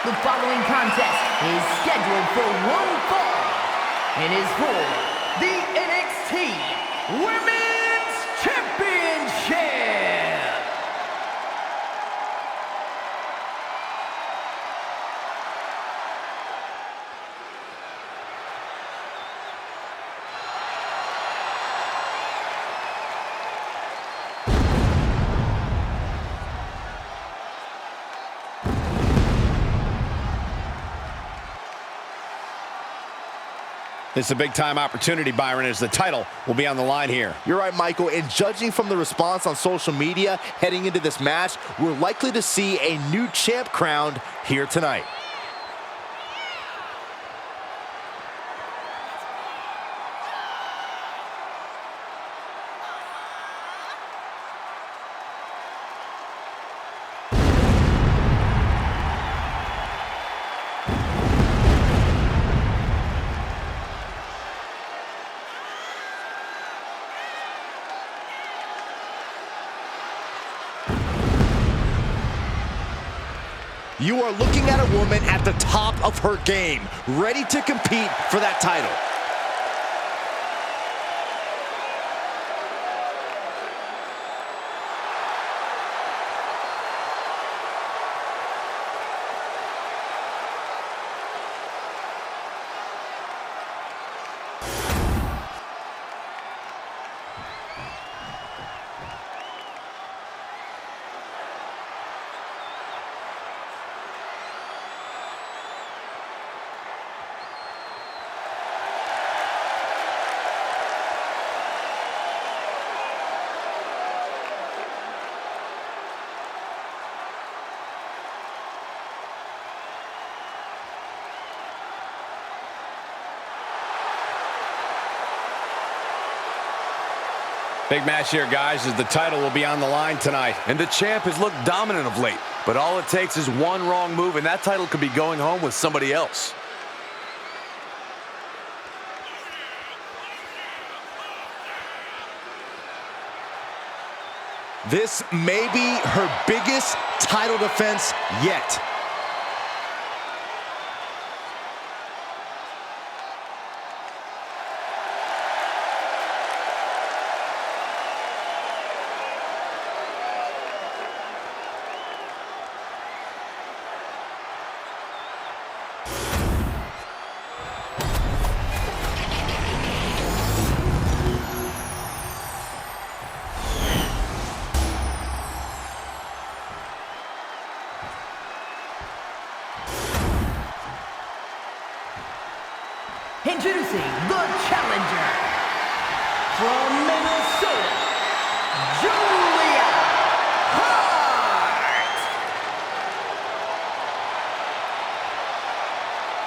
The following contest is scheduled for one fall and is for the NXT Women's Championship. This is a big-time opportunity, Byron, as the title will be on the line here. You're right, Michael, and judging from the response on social media heading into this match, we're likely to see a new champ crowned here tonight. You are looking at a woman at the top of her game, ready to compete for that title. Big match here, guys, as the title will be on the line tonight. And the champ has looked dominant of late, but all it takes is one wrong move, and that title could be going home with somebody else. This may be her biggest title defense yet. Introducing the challenger from Minnesota, Julia Hart.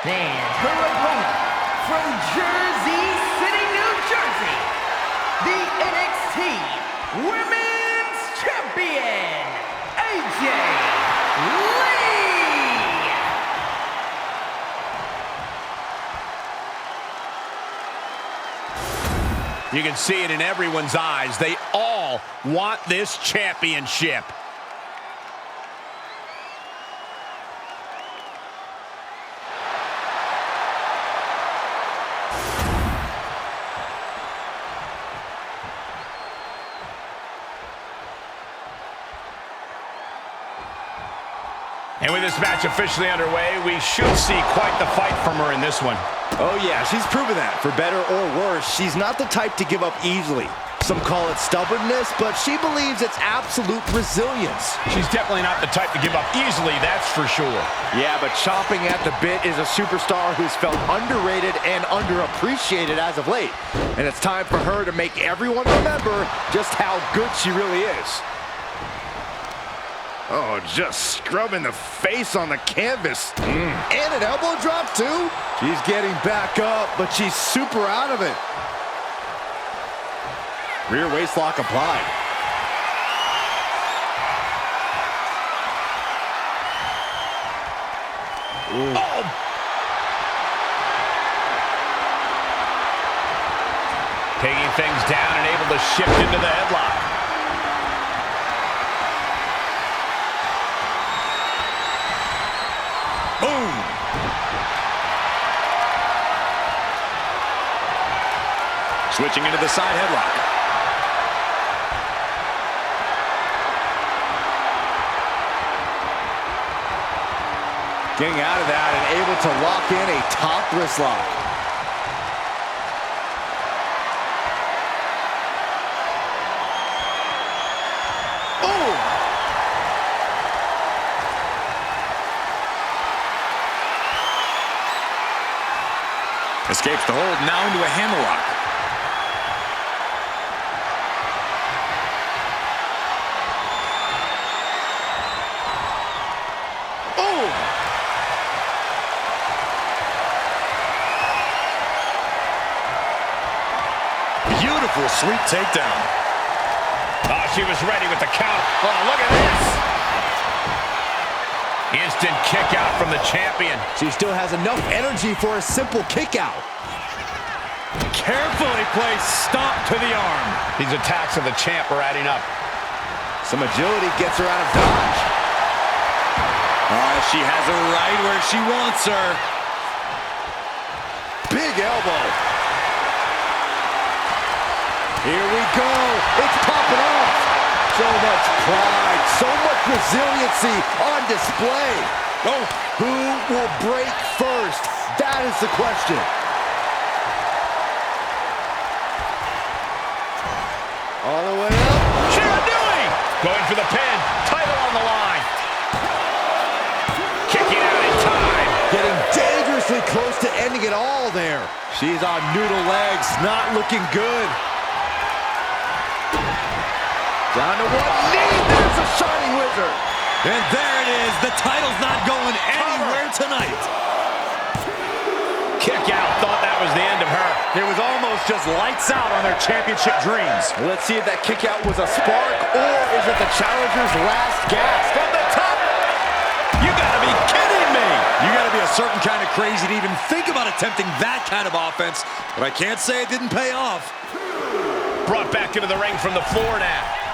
And her opponent from Jersey City, New Jersey, the NXT Women's Champion, AJ Lee. You can see it in everyone's eyes. They all want this championship. And with this match officially underway, we should see quite the fight from her in this one. Oh yeah, she's proven that. For better or worse, she's not the type to give up easily. Some call it stubbornness, but she believes it's absolute resilience. She's definitely not the type to give up easily, that's for sure. Yeah, but chomping at the bit is a superstar who's felt underrated and underappreciated as of late. And it's time for her to make everyone remember just how good she really is. Oh, just scrubbing the face on the canvas. And an elbow drop, too. She's getting back up, but she's super out of it. Rear waist lock applied. Ooh. Oh! Taking things down and able to shift into the headlock. Boom. Switching into the side headlock. Getting out of that and able to lock in a topless lock. Boom! Escapes the hold, now into a hammerlock. Beautiful, sweet takedown. Oh, she was ready with the count. Oh, look at this. Instant kick out from the champion. She still has enough energy for a simple kick out. Carefully placed stomp to the arm. These attacks of the champ are adding up. Some agility gets her out of dodge. She has her right where she wants her. Big elbow. Here we go. It's popping off. So much pride, so much resiliency on display. Oh, who will break first? That is the question. All the way up. Shiranui! Going for the pin. Title on the line. Kicking out in time. Getting dangerously close to ending it all there. She's on noodle legs, not looking good. Down to one knee, there's a Shining Wizard. And there it is, the title's not going anywhere tonight. Kick out, thought that was the end of her. It was almost just lights out on their championship dreams. Let's see if that kick out was a spark, or is it the challenger's last gasp? From the top! You gotta be kidding me! You gotta be a certain kind of crazy to even think about attempting that kind of offense, but I can't say it didn't pay off. Brought back into the ring from the floor now.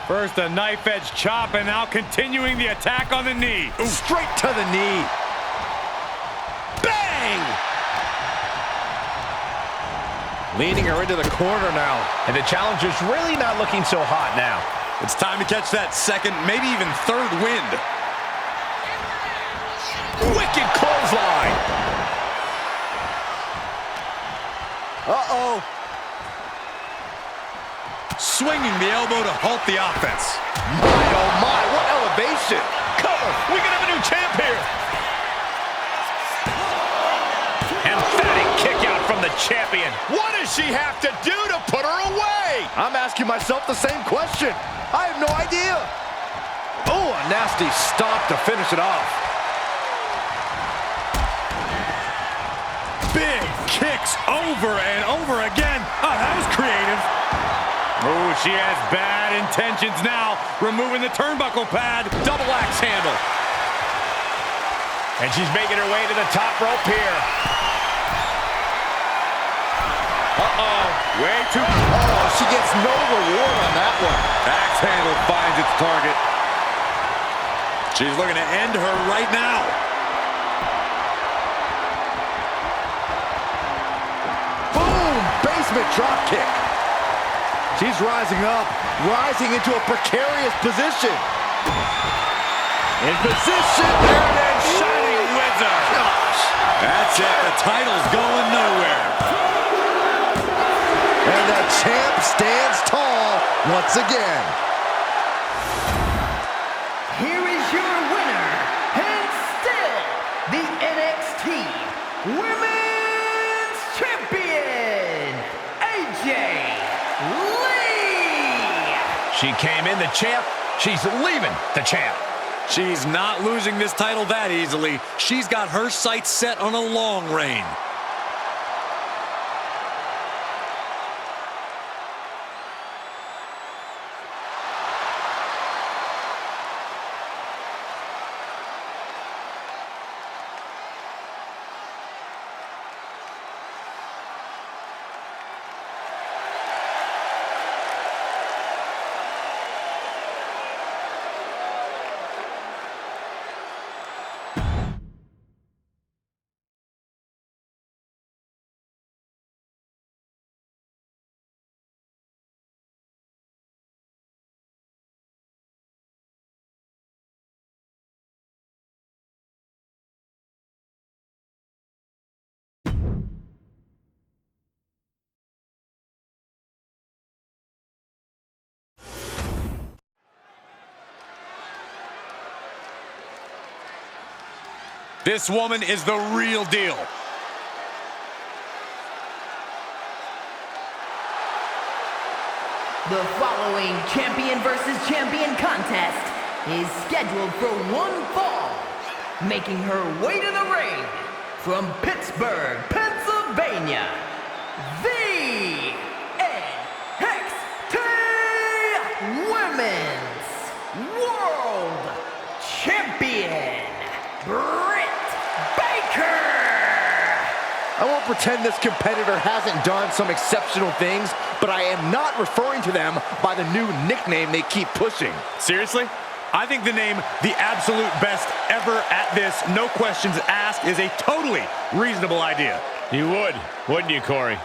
First a knife-edge chop, and now continuing the attack on the knee. Ooh. Straight to the knee. Bang! Leading her into the corner now. And the challenger's really not looking so hot now. It's time to catch that second, maybe even third wind. Wicked clothesline. Uh-oh. Swinging the elbow to halt the offense. My, oh my, what elevation. Cover. We can have a new champ here. Emphatic kick out from the champion. What does she have to do to put her away? I'm asking myself the same question. I have no idea. Oh, a nasty stomp to finish it off. Big kicks over and over again. Oh, that was creative. Oh, she has bad intentions now. Removing the turnbuckle pad. Double axe handle. And she's making her way to the top rope here. Uh-oh. Way too... Oh, she gets no reward on that one. Axe handle finds its target. She's looking to end her right now. Boom! Basement drop kick. She's rising up, rising into a precarious position. In position, there it is, Shining Wizard. Gosh. That's it, the title's going nowhere. And the champ stands tall once again. Here is your winner, and still the NXT Women's Champion, AJ. She came in the champ. She's leaving the champ. She's not losing this title that easily. She's got her sights set on a long reign. This woman is the real deal. The following champion versus champion contest is scheduled for one fall. Making her way to the ring from Pittsburgh, Pennsylvania, the NXT Women's World Champion, Britt Baker. I won't pretend this competitor hasn't done some exceptional things, but I am not referring to them by the new nickname they keep pushing. Seriously? I think the name the absolute best ever at this, no questions asked, is a totally reasonable idea. You would, wouldn't you, Corey?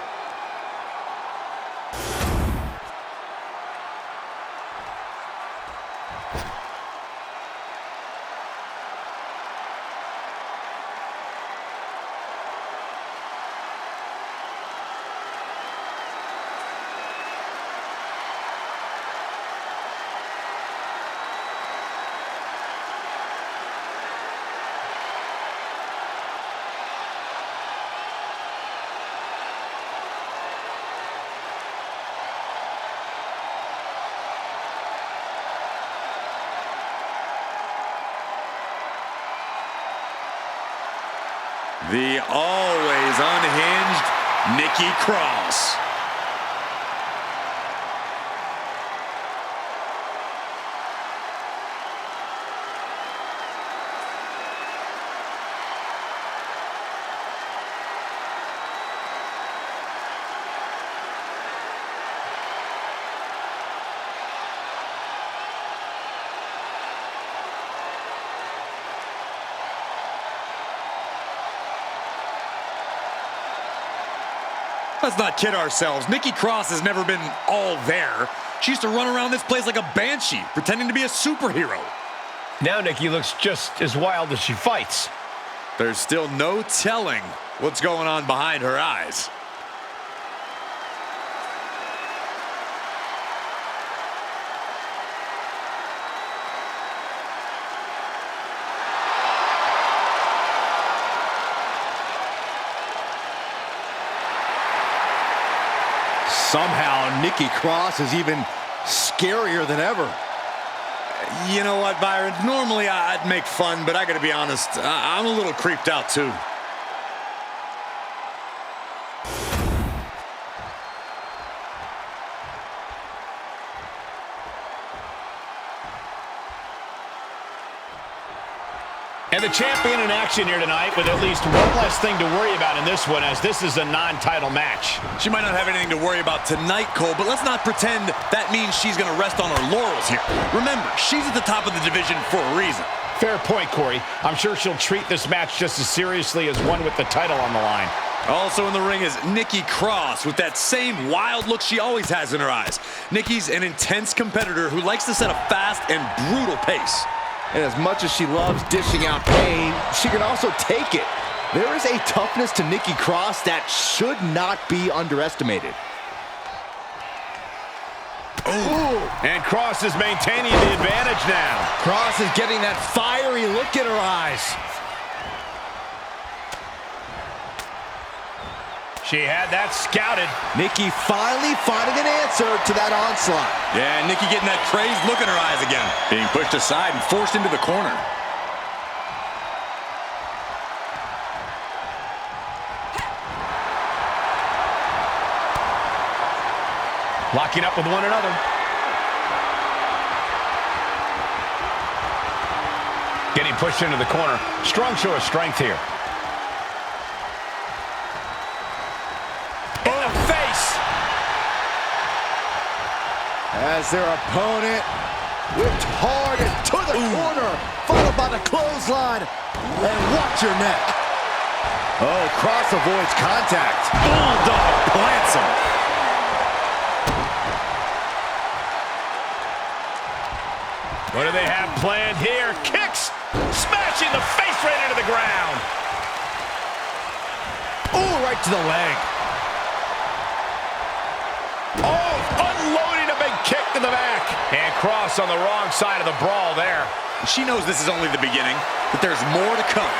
The always unhinged Nikki Cross. Let's not kid ourselves. Nikki Cross has never been all there. She used to run around this place like a banshee, pretending to be a superhero. Now Nikki looks just as wild as she fights. There's still no telling what's going on behind her eyes. Somehow, Nikki Cross is even scarier than ever. You know what, Byron? Normally I'd make fun, but I gotta be honest, I'm a little creeped out too. And the champion in action here tonight with at least one less thing to worry about in this one, as this is a non-title match. She might not have anything to worry about tonight, Cole, but let's not pretend that means she's gonna rest on her laurels here. Remember, she's at the top of the division for a reason. Fair point, Corey. I'm sure she'll treat this match just as seriously as one with the title on the line. Also in the ring is Nikki Cross with that same wild look she always has in her eyes. Nikki's an intense competitor who likes to set a fast and brutal pace. And as much as she loves dishing out pain, she can also take it. There is a toughness to Nikki Cross that should not be underestimated. Ooh. And Cross is maintaining the advantage now. Cross is getting that fiery look in her eyes. She had that scouted. Nikki finally finding an answer to that onslaught. Yeah, Nikki getting that crazed look in her eyes again. Being pushed aside and forced into the corner. Locking up with one another. Getting pushed into the corner. Strong show of strength here. As their opponent whipped hard into the corner, followed by the clothesline, and watch your neck. Oh, Cross avoids contact. Bulldog plants him. What do they have planned here? Kicks, smashing the face right into the ground. Oh, right to the leg. Oh, unloading a big kick to the back. And Cross on the wrong side of the brawl there. She knows this is only the beginning, but there's more to come.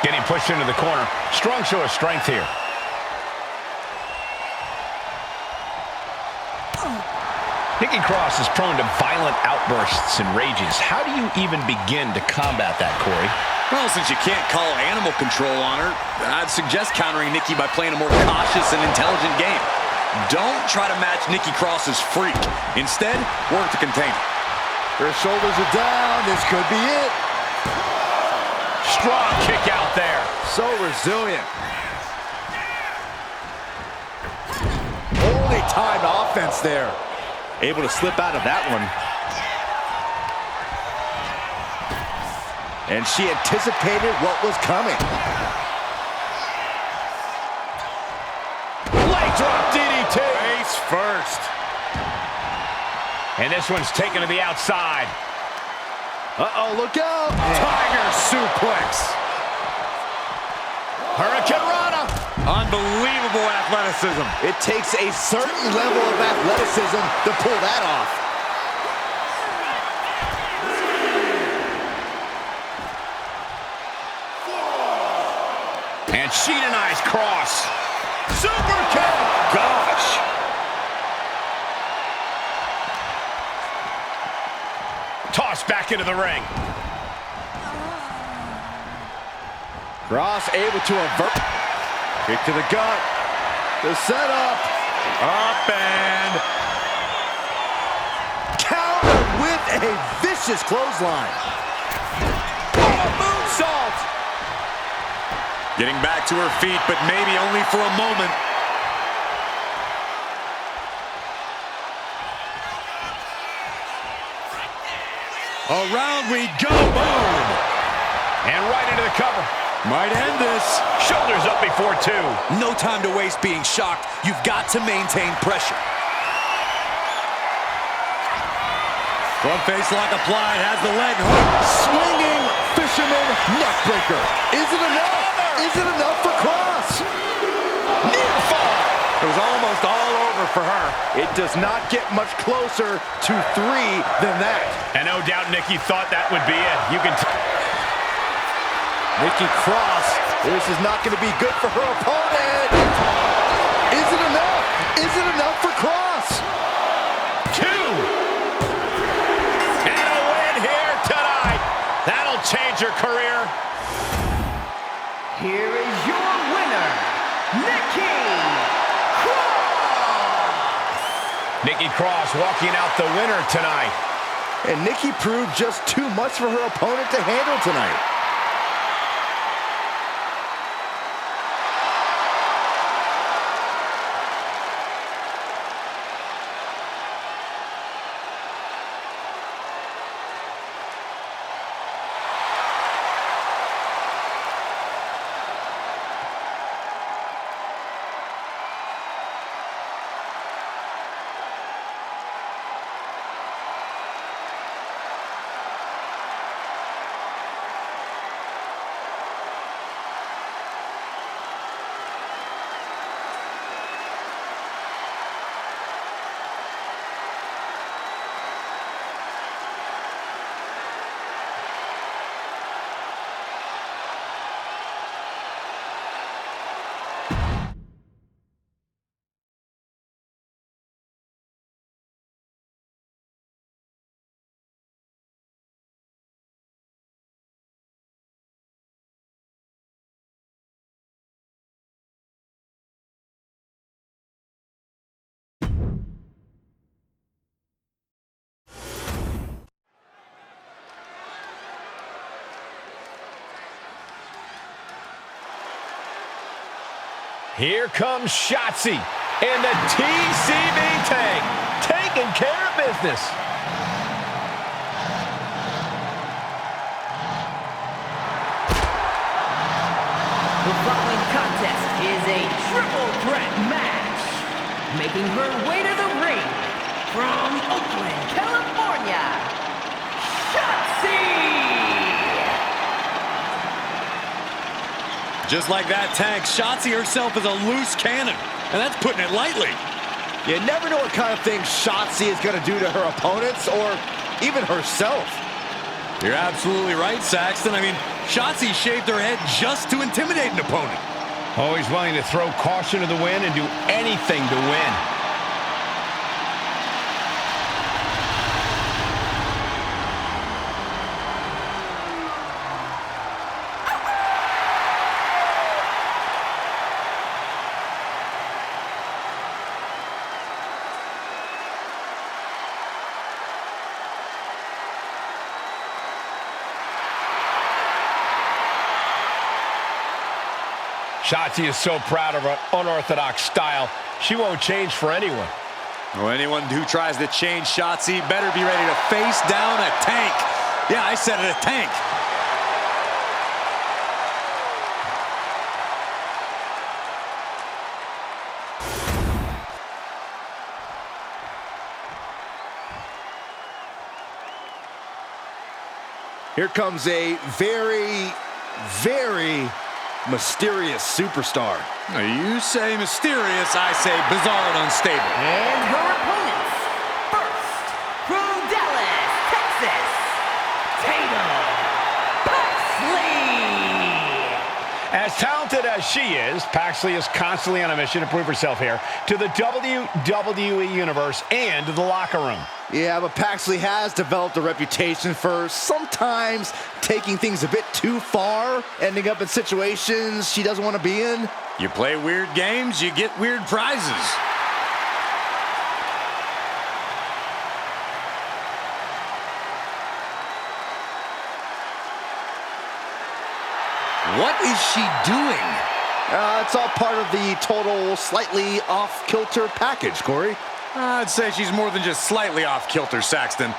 Getting pushed into the corner. Strong show of strength here. Nikki Cross is prone to violent outbursts and rages. How do you even begin to combat that, Corey? Well, since you can't call animal control on her, I'd suggest countering Nikki by playing a more cautious and intelligent game. Don't try to match Nikki Cross's freak. Instead, work to contain her. Her shoulders are down. This could be it. Strong kick out there. So resilient. Holy timed offense there. Able to slip out of that one. And she anticipated what was coming. Leg drop DDT. Face first. And this one's taken to the outside. Uh-oh, look out. Tiger suplex. Hurricane Rana. Unbelievable athleticism. It takes a certain level of athleticism to pull that off. And she denies Cross. Super kick. Gosh. Tossed back into the ring. Cross able to avert. Kick to the gut. The setup. Up and Counter with a vicious clothesline. Oh, moonsault. Getting back to her feet, but maybe only for a moment. Around we go, boom! And right into the cover. Might end this. Shoulders up before two. No time to waste being shocked. You've got to maintain pressure. Front face lock applied, has the leg hook. Swinging fisherman neckbreaker. Is it enough? Is it enough for Cross? Near fall. it was almost all over for her. It does not get much closer to 3 than that. And no doubt Nikki thought that would be it. You can Nikki Cross, this is not going to be good for her opponent. Is it enough? Is it enough for Cross? 2. And a win here tonight. That'll change her career. Here is your winner, Nikki Cross! Nikki Cross walking out the winner tonight. And Nikki proved just too much for her opponent to handle tonight. Here comes Shotzi in the TCB tank, taking care of business. The following contest is a triple threat match. Making her way to the ring from Oakland, California, Shotzi! Just like that tank, Shotzi herself is a loose cannon, and that's putting it lightly. You never know what kind of thing Shotzi is going to do to her opponents or even herself. You're absolutely right, Saxton. I mean, Shotzi shaved her head just to intimidate an opponent. Always willing to throw caution to the wind and do anything to win. Shotzi is so proud of her unorthodox style. She won't change for anyone. Well, anyone who tries to change Shotzi better be ready to face down a tank. Yeah, I said it, a tank. Here comes a very, very mysterious superstar. Now, you say mysterious, I say bizarre and unstable. And her opponents, first, from Dallas, Texas, Tatum Paxley. As talented as she is, Paxley is constantly on a mission to prove herself here to the WWE Universe and the locker room. Yeah, but Paxley has developed a reputation for sometimes taking things a bit too far, ending up in situations she doesn't want to be in. You play weird games, you get weird prizes. What is she doing? It's all part of the total slightly off-kilter package, Corey. I'd say she's more than just slightly off kilter, Saxton.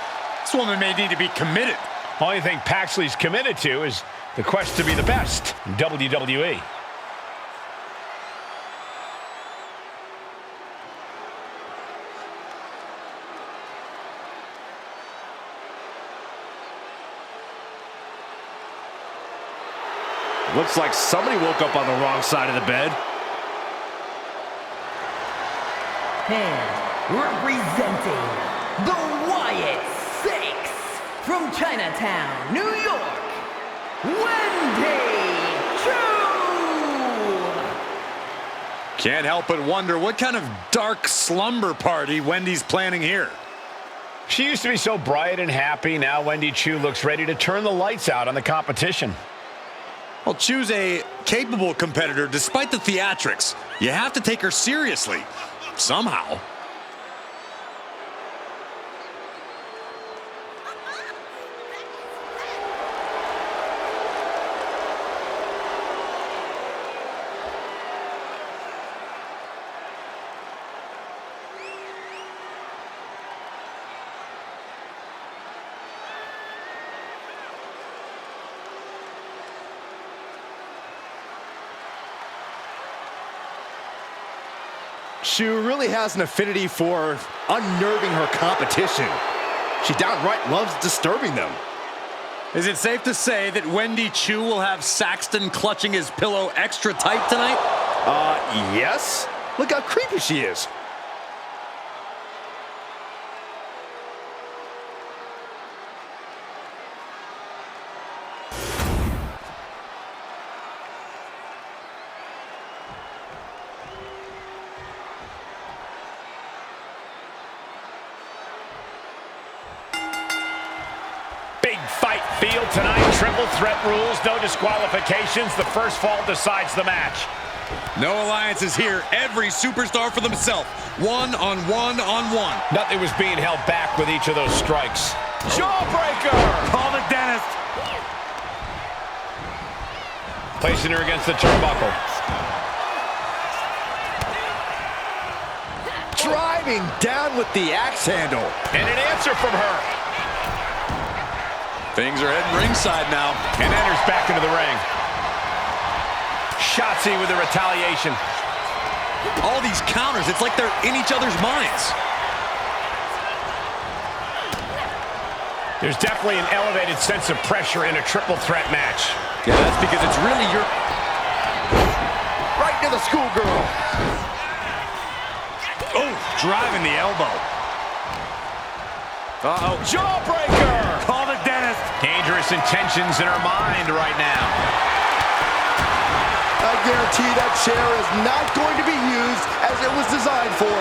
This woman may need to be committed. Only thing Paxley's committed to is the quest to be the best in WWE. Looks like somebody woke up on the wrong side of the bed. And representing the Wyatt Six from Chinatown, New York, Wendy Chu. Can't help but wonder what kind of dark slumber party Wendy's planning here. She used to be so bright and happy. Now Wendy Chu looks ready to turn the lights out on the competition. Well, Chu's a capable competitor despite the theatrics. You have to take her seriously. Somehow. Shu really has an affinity for unnerving her competition. She downright loves disturbing them. Is it safe to say that Wendy Chu will have Saxton clutching his pillow extra tight tonight? Yes. Look how creepy she is. Fight field tonight. Triple threat rules, no disqualifications. The first fall decides the match. No alliances here. Every superstar for themselves. One on one on one. Nothing was being held back with each of those strikes. Jawbreaker! Call the dentist. Placing her against the turnbuckle. Driving down with the axe handle. And an answer from her. Things are heading ringside now. And enters back into the ring. Shotzi with the retaliation. All these counters, it's like they're in each other's minds. There's definitely an elevated sense of pressure in a triple threat match. Yeah, that's because it's really your... Right to the schoolgirl. Oh, driving the elbow. Uh-oh. Jawbreaker! Call the dentist. Dangerous intentions in her mind right now. I guarantee that chair is not going to be used as it was designed for.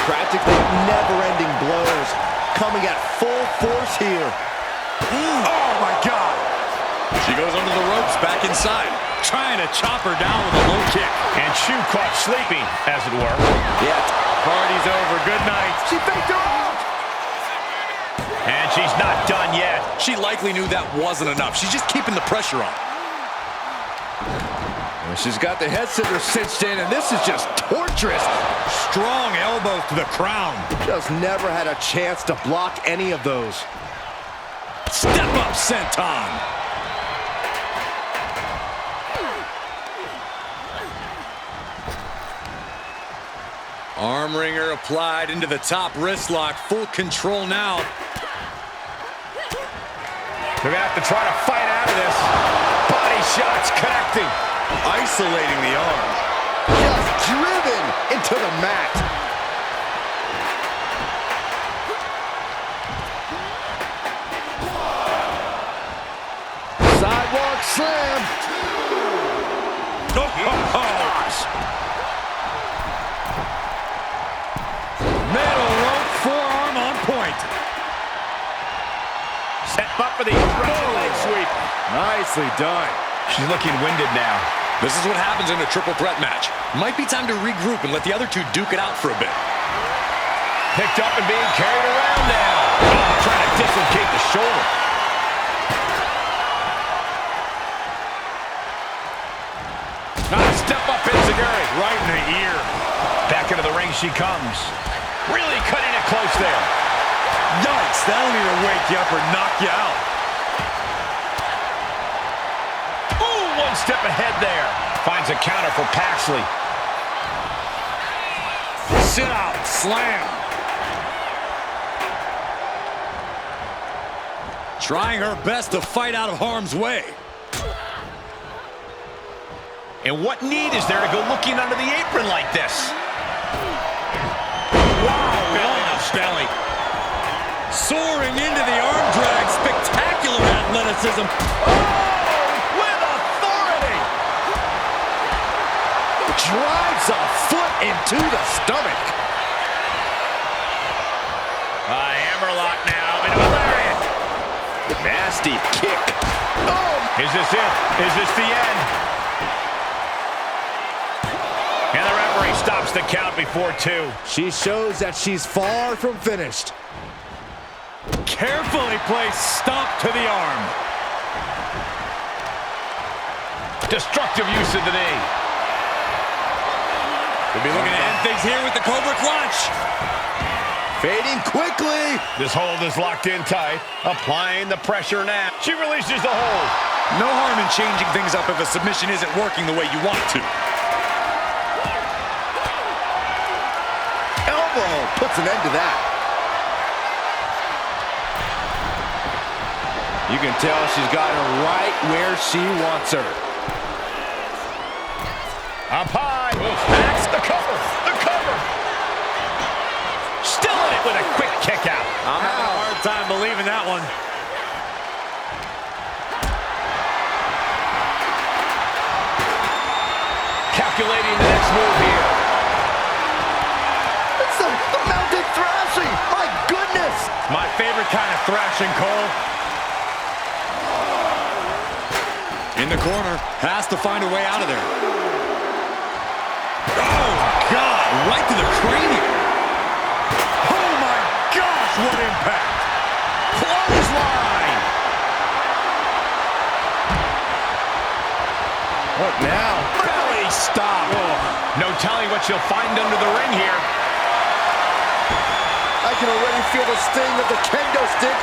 Practically never-ending blows coming at full force here. Oh, my God. She goes under the ropes, back inside. Trying to chop her down with a low kick. And Shu caught sleeping, as it were. Yeah. Party's over. Good night. She faked her out. And she's not done yet. She likely knew that wasn't enough. She's just keeping the pressure on. And she's got the head scissors cinched in, and this is just torturous. Strong elbows to the crown. Just never had a chance to block any of those. Step up senton. Arm wringer applied into the top wrist lock. Full control now. They're going to have to try to fight out of this. Body shots connecting. Isolating the arm. Just driven into the mat. Sidewalk slam. Metal rope forearm on point. Set up for the leg sweep. Nicely done. She's looking winded now. This is what happens in a triple threat match. Might be time to regroup and let the other two duke it out for a bit. Picked up and being carried around now. Oh, trying to dislocate the shoulder. Step up enziguri. Right in the ear. Back into the ring she comes. Really cutting it close there. Yikes, that'll either wake you up or knock you out. Ooh, one step ahead there. Finds a counter for Paxley. Sit out, slam. Trying her best to fight out of harm's way. And what need is there to go looking under the apron like this? Wow, Belly to belly. Soaring into the arm drag. Spectacular athleticism. With authority. Drives a foot into the stomach. A hammerlock now into a lariat. Nasty kick. Oh! Is this it? Is this the end? And the referee stops the count before 2. She shows that she's far from finished. Carefully placed stomp to the arm. Destructive use of the knee. We'll be looking to end things here with the Cobra Clutch. Fading quickly. This hold is locked in tight. Applying the pressure now. She releases the hold. No harm in changing things up if a submission isn't working the way you want it to. Elbow puts an end to that. You can tell she's got her right where she wants her. Up high. That's the cover. The cover. Still in it with a quick kick out. I'm having a hard time believing that one. Calculating the next move here. It's the mounted thrashing. My goodness. My favorite kind of thrashing, Cole. In the corner, has to find a way out of there. Oh, God. Right to the cranium. Oh, my gosh, what impact. Clothesline. What now? Belly stop. Oh, no telling what she'll find under the ring here. I can already feel the sting of the kendo stick,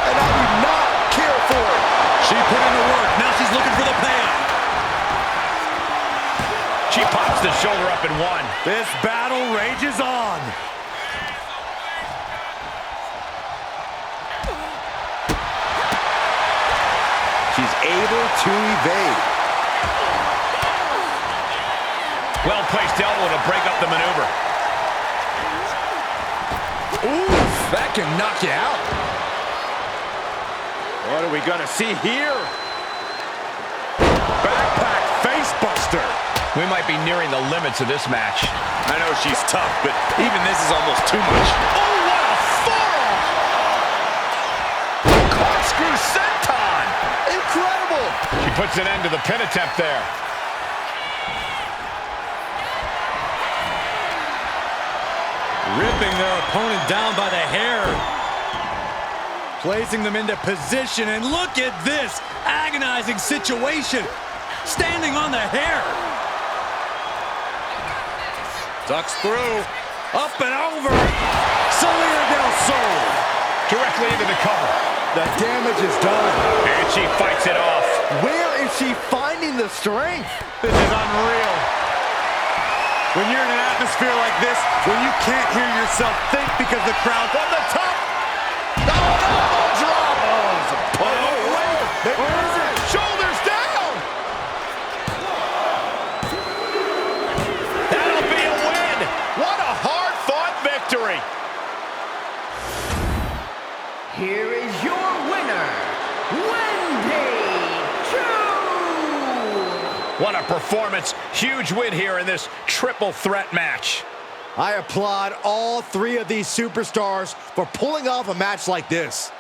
and I do not care for it. She put in the work. Now she's looking for the payoff. She pops the shoulder up in one. This battle rages on. She's able to evade. Well-placed elbow to break up the maneuver. Oof, that can knock you out. What are we gonna see here? Backpack facebuster. We might be nearing the limits of this match. I know she's tough, but even this is almost too much. Oh, what a forearm! Corkscrew senton! Incredible! She puts an end to the pin attempt there. Ripping their opponent down by the hair. Placing them into position, and look at this agonizing situation. Standing on the hair. Ducks through. Up and over. Salida del Sol. Directly into the cover. The damage is done. And she fights it off. Where is she finding the strength? This is unreal. When you're in an atmosphere like this, when you can't hear yourself think because the crowd from the top. Oh, elbow drop. Oh, it's a pull. Oh, wait. Where is it? Shoulders down. That'll be a win. What a hard-fought victory. Here is your winner, What a performance. Huge win here in this triple threat match. I applaud all three of these superstars for pulling off a match like this.